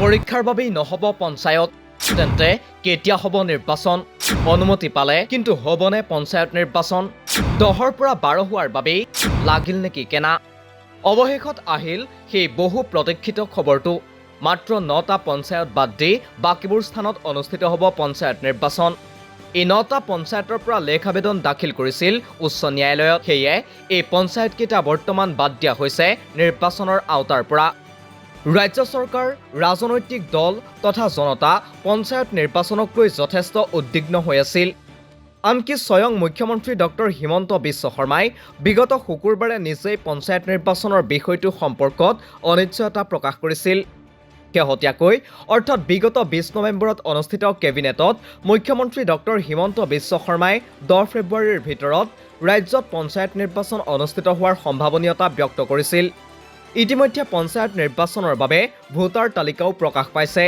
পৰীক্ষাৰ বাবেই নহ'ব পঞ্চায়ত, তেন্তে কেতিয়া হ'ব নিৰ্বাচন? অনুমতি পালে কিন্তু হ'বনে পঞ্চায়ত নিৰ্বাচন? 10ৰ পৰা 12 হোৱাৰ বাবেই লাগিল নেকি কেনা? অৱশেষত আহিল সেই বহু প্ৰতীক্ষিত খবৰটো। মাত্ৰ 9টা পঞ্চায়ত বাদ দি বাকীবোৰ স্থানত অনুষ্ঠিত হ'ব পঞ্চায়ত নিৰ্বাচন। এই 9টা পঞ্চায়তৰ পৰা লেখ আবেদন দাখিল কৰিছিল উচ্চ ন্যায়ালয়ত। সেয়ে এই পঞ্চায়তকেইটা বৰ্তমান বাদ দিয়া হৈছে নিৰ্বাচনৰ আওতাৰ পৰা। ৰাজ্য চৰকাৰ, ৰাজনৈতিক দল তথা জনতা পঞ্চায়ত নিৰ্বাচনক লৈ যথেষ্ট উদ্বিগ্ন হৈ আছিল। আনকি স্বয়ং মুখ্যমন্ত্ৰী ডক্টৰ হিমন্ত বিশ্ব শৰ্মাই বিগত শুকুৰবাৰে নিজেই পঞ্চায়ত নিৰ্বাচনৰ বিষয়টো সম্পৰ্কত অনিশ্চয়তা প্ৰকাশ কৰিছিল। শেহতীয়াকৈ অৰ্থাৎ বিগত 20 নৱেম্বৰত অনুষ্ঠিত কেবিনেটত মুখ্যমন্ত্ৰী ডক্টৰ হিমন্ত বিশ্ব শৰ্মাই 10 ফেব্ৰুৱাৰীৰ ভিতৰত ৰাজ্যত পঞ্চায়ত নিৰ্বাচন অনুষ্ঠিত হোৱাৰ সম্ভাৱনীয়তা ব্যক্ত কৰিছিল। ইতিমধ্যে পঞ্চায়ত নিৰ্বাচনৰ বাবে ভোটাৰ তালিকাও প্ৰকাশ পাইছে।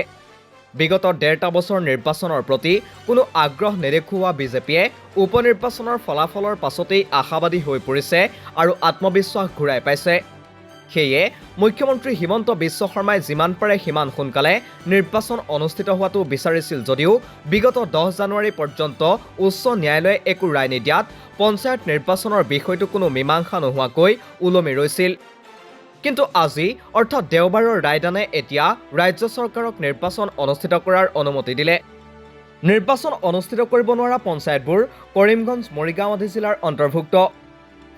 বিগত 1.5 বছৰ নিৰ্বাচনৰ প্ৰতি কোনো আগ্ৰহ নেদেখুওৱা বিজেপিয়ে উপ নিৰ্বাচনৰ ফলাফলৰ পাছতেই আশাবাদী হৈ পৰিছে আৰু আত্মবিশ্বাস ঘূৰাই পাইছে। সেয়ে মুখ্যমন্ত্ৰী হিমন্ত বিশ্ব শৰ্মাই যিমান পাৰে সিমান সোনকালে নিৰ্বাচন অনুষ্ঠিত হোৱাটো বিচাৰিছিল যদিও বিগত 10 জানুৱাৰী পৰ্যন্ত উচ্চ ন্যায়ালয়ে একো ৰায় নিদিয়াত পঞ্চায়ত নিৰ্বাচনৰ বিষয়টো কোনো মীমাংসা নোহোৱাকৈ ওলমি ৰৈছিল। কিন্তু আজি অৰ্থাৎ দেওবাৰৰ ৰায়দানে এতিয়া ৰাজ্য চৰকাৰক নিৰ্বাচন অনুষ্ঠিত কৰাৰ অনুমতি দিলে। নিৰ্বাচন অনুষ্ঠিত কৰিব নোৱাৰা পঞ্চায়তবোৰ কৰিমগঞ্জ, মৰিগাঁও আদি জিলাৰ অন্তৰ্ভুক্ত।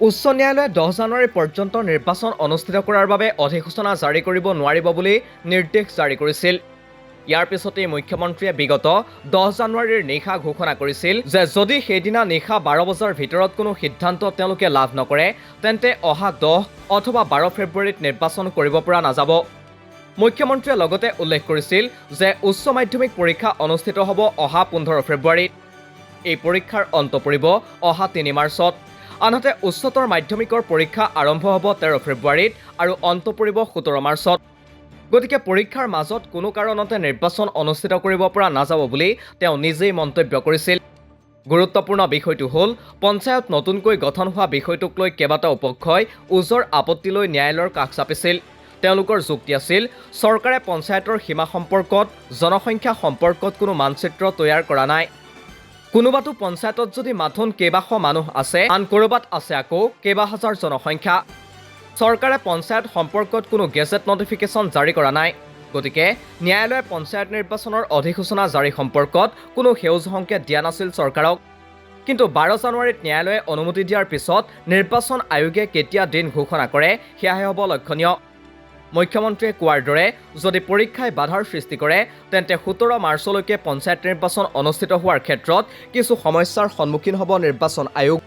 উচ্চ ন্যায়ালয়ে 10 জানুৱাৰী পৰ্যন্ত নিৰ্বাচন অনুষ্ঠিত কৰাৰ বাবে অধিসূচনা জাৰি কৰিব নোৱাৰিব বুলি নিৰ্দেশ জাৰি কৰিছিল। ইয়াৰ পিছতেই মুখ্যমন্ত্ৰীয়ে বিগত 10 জানুৱাৰীৰ নিশা ঘোষণা কৰিছিল যে যদি সেইদিনা নিশা 12 বজাৰ ভিতৰত কোনো সিদ্ধান্ত তেওঁলোকে লাভ নকৰে তেন্তে অহা 10 অথবা 12 ফেব্ৰুৱাৰীত নিৰ্বাচন কৰিব পৰা নাযাব। মুখ্যমন্ত্ৰীয়ে লগতে উল্লেখ কৰিছিল যে উচ্চ মাধ্যমিক পৰীক্ষা অনুষ্ঠিত হ'ব অহা 15 ফেব্ৰুৱাৰীত। এই পৰীক্ষাৰ অন্ত পৰিব অহা 3 মাৰ্চত। আনহাতে উচ্চতৰ মাধ্যমিকৰ পৰীক্ষা আৰম্ভ হ'ব 13 ফেব্ৰুৱাৰীত আৰু অন্ত পৰিব 17 মাৰ্চত। গতিকে পৰীক্ষাৰ মাজত কোনো কাৰণতে নিৰ্বাচন অনুষ্ঠিত কৰিব পৰা নাযাব বুলি তেওঁ নিজেই মন্তব্য কৰিছিল। গুৰুত্বপূৰ্ণ বিষয়টো হ'ল পঞ্চায়ত নতুনকৈ গঠন হোৱা বিষয়টোক লৈ কেইবাটাও পক্ষই ওজৰ আপত্তি লৈ ন্যায়ালয়ৰ কাষ চাপিছিল। তেওঁলোকৰ যুক্তি আছিল চৰকাৰে পঞ্চায়তৰ সীমা সম্পৰ্কত, জনসংখ্যা সম্পৰ্কত কোনো মানচিত্ৰ তৈয়াৰ কৰা নাই। কোনোবাটো পঞ্চায়তত যদি মাথোন কেইবাশ মানুহ আছে, আন ক'ৰবাত আছে আকৌ কেইবা হাজাৰ জনসংখ্যা। চৰকাৰে পঞ্চায়ত সম্পৰ্কত কোনো গেজেট নটিফিকেশ্যন জাৰি কৰা নাই। গতিকে ন্যায়ালয়ে পঞ্চায়ত নিৰ্বাচনৰ অধিসূচনা জাৰি সম্পৰ্কত কোনো সেউজ সংকেত দিয়া নাছিল চৰকাৰক। কিন্তু 12 জানুৱাৰীত ন্যায়ালয়ে অনুমতি দিয়াৰ পিছত নিৰ্বাচন আয়োগে কেতিয়া দিন ঘোষণা কৰে সেয়াহে হ'ব লক্ষণীয়। মুখ্যমন্ত্ৰীয়ে কোৱাৰ দৰে যদি পৰীক্ষাই বাধাৰ সৃষ্টি কৰে তেন্তে 17 মাৰ্চলৈকে পঞ্চায়ত নিৰ্বাচন অনুষ্ঠিত হোৱাৰ ক্ষেত্ৰত কিছু সমস্যাৰ সন্মুখীন হ'ব নিৰ্বাচন আয়োগ।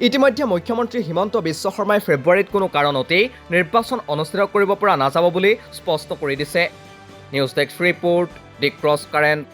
ইতিমধ্যে মুখ্যমন্ত্ৰী হিমন্ত বিশ্ব শৰ্মাই ফেব্ৰুৱাৰীত কোনো কাৰণতেই নিৰ্বাচন অনুষ্ঠিত কৰিব পৰা নাযাব বুলি স্পষ্ট কৰি দিছে। নিউজ ডেস্ক ৰিপৰ্ট, দি ক্ৰছ কাৰেণ্ট।